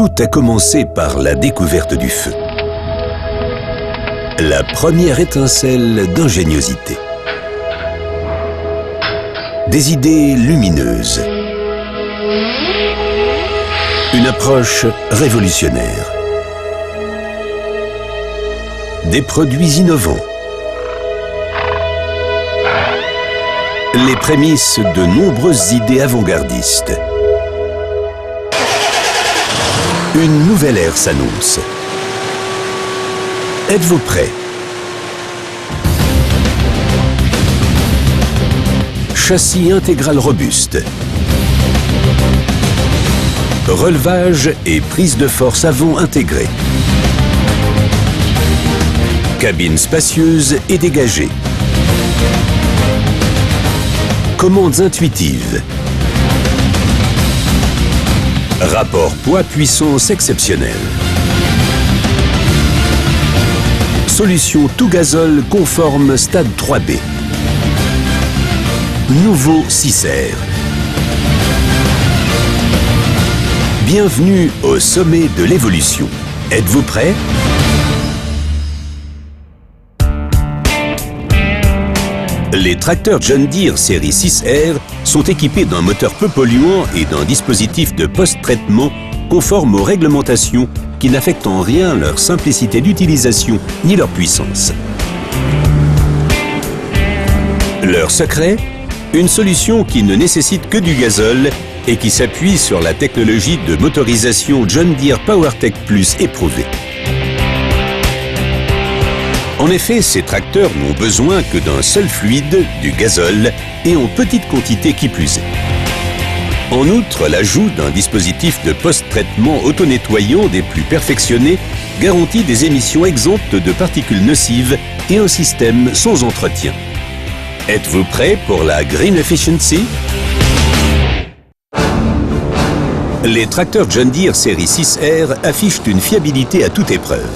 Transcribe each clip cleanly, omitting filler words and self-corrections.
Tout a commencé par la découverte du feu. La première étincelle d'ingéniosité. Des idées lumineuses. Une approche révolutionnaire. Des produits innovants. Les prémices de nombreuses idées avant-gardistes. Une nouvelle ère s'annonce. Êtes-vous prêts? Châssis intégral robuste. Relevage et prise de force avant intégrée. Cabine spacieuse et dégagée. Commandes intuitives. Rapport poids-puissance exceptionnel. Solution tout gazole conforme stade 3B. Nouveau 6R. Bienvenue au sommet de l'évolution. Êtes-vous prêts? Les tracteurs John Deere série 6R sont équipés d'un moteur peu polluant et d'un dispositif de post-traitement conforme aux réglementations qui n'affectent en rien leur simplicité d'utilisation ni leur puissance. Leur secret? Une solution qui ne nécessite que du gazole et qui s'appuie sur la technologie de motorisation John Deere PowerTech Plus éprouvée. En effet, ces tracteurs n'ont besoin que d'un seul fluide, du gazole, et en petite quantité qui plus est. En outre, l'ajout d'un dispositif de post-traitement auto-nettoyant des plus perfectionnés garantit des émissions exemptes de particules nocives et un système sans entretien. Êtes-vous prêts pour la Green Efficiency? Les tracteurs John Deere série 6R affichent une fiabilité à toute épreuve.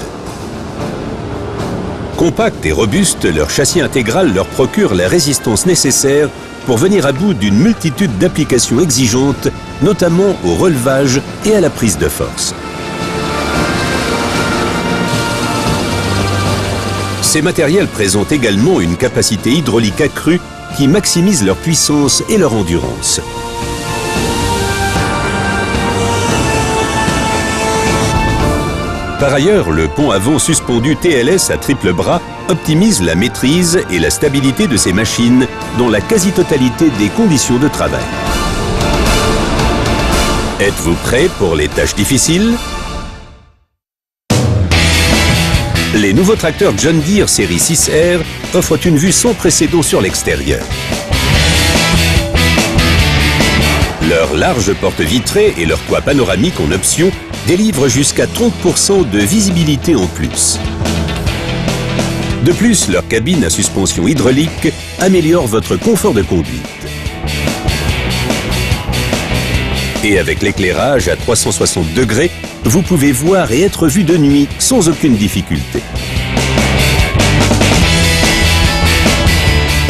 Compacts et robustes, leur châssis intégral leur procure la résistance nécessaire pour venir à bout d'une multitude d'applications exigeantes, notamment au relevage et à la prise de force. Ces matériels présentent également une capacité hydraulique accrue qui maximise leur puissance et leur endurance. Par ailleurs, le pont avant suspendu TLS à triple bras optimise la maîtrise et la stabilité de ces machines dans la quasi-totalité des conditions de travail. Êtes-vous prêts pour les tâches difficiles? Les nouveaux tracteurs John Deere série 6R offrent une vue sans précédent sur l'extérieur. Leur large porte vitrée et leur toit panoramique en option délivrent jusqu'à 30% de visibilité en plus. De plus, leur cabine à suspension hydraulique améliore votre confort de conduite. Et avec l'éclairage à 360 degrés, vous pouvez voir et être vu de nuit sans aucune difficulté.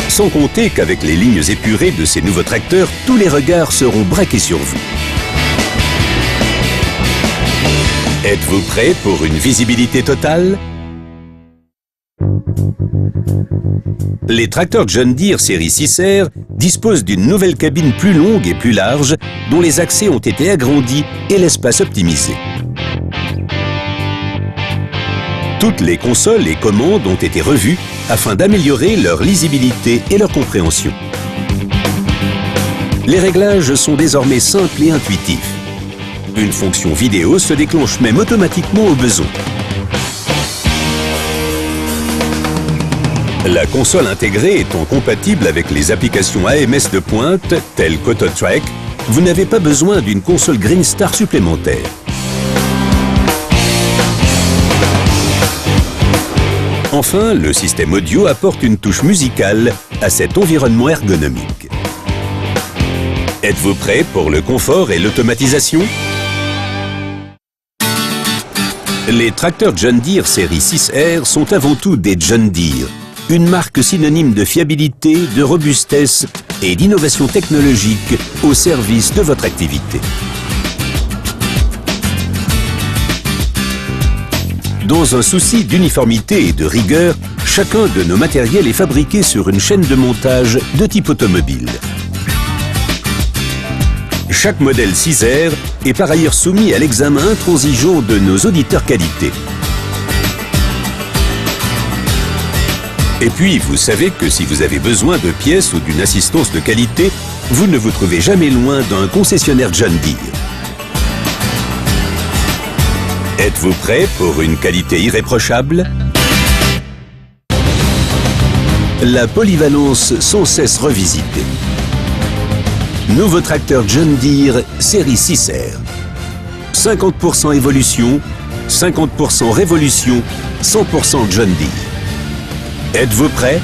Sans compter qu'avec les lignes épurées de ces nouveaux tracteurs, tous les regards seront braqués sur vous. Êtes-vous prêts pour une visibilité totale? Les tracteurs John Deere série 6R disposent d'une nouvelle cabine plus longue et plus large, dont les accès ont été agrandis et l'espace optimisé. Toutes les consoles et commandes ont été revues afin d'améliorer leur lisibilité et leur compréhension. Les réglages sont désormais simples et intuitifs. Une fonction vidéo se déclenche même automatiquement au besoin. La console intégrée étant compatible avec les applications AMS de pointe, telles qu'AutoTrack, vous n'avez pas besoin d'une console Greenstar supplémentaire. Enfin, le système audio apporte une touche musicale à cet environnement ergonomique. Êtes-vous prêts pour le confort et l'automatisation? Les tracteurs John Deere série 6R sont avant tout des John Deere, une marque synonyme de fiabilité, de robustesse et d'innovation technologique au service de votre activité. Dans un souci d'uniformité et de rigueur, chacun de nos matériels est fabriqué sur une chaîne de montage de type automobile. Chaque modèle 6R est par ailleurs soumis à l'examen intransigeant de nos auditeurs qualité. Et puis, vous savez que si vous avez besoin de pièces ou d'une assistance de qualité, vous ne vous trouvez jamais loin d'un concessionnaire John Deere. Êtes-vous prêt pour une qualité irréprochable? La polyvalence sans cesse revisitée. Nouveau tracteur John Deere série 6R. 50% évolution, 50% révolution, 100% John Deere. Êtes-vous prêt?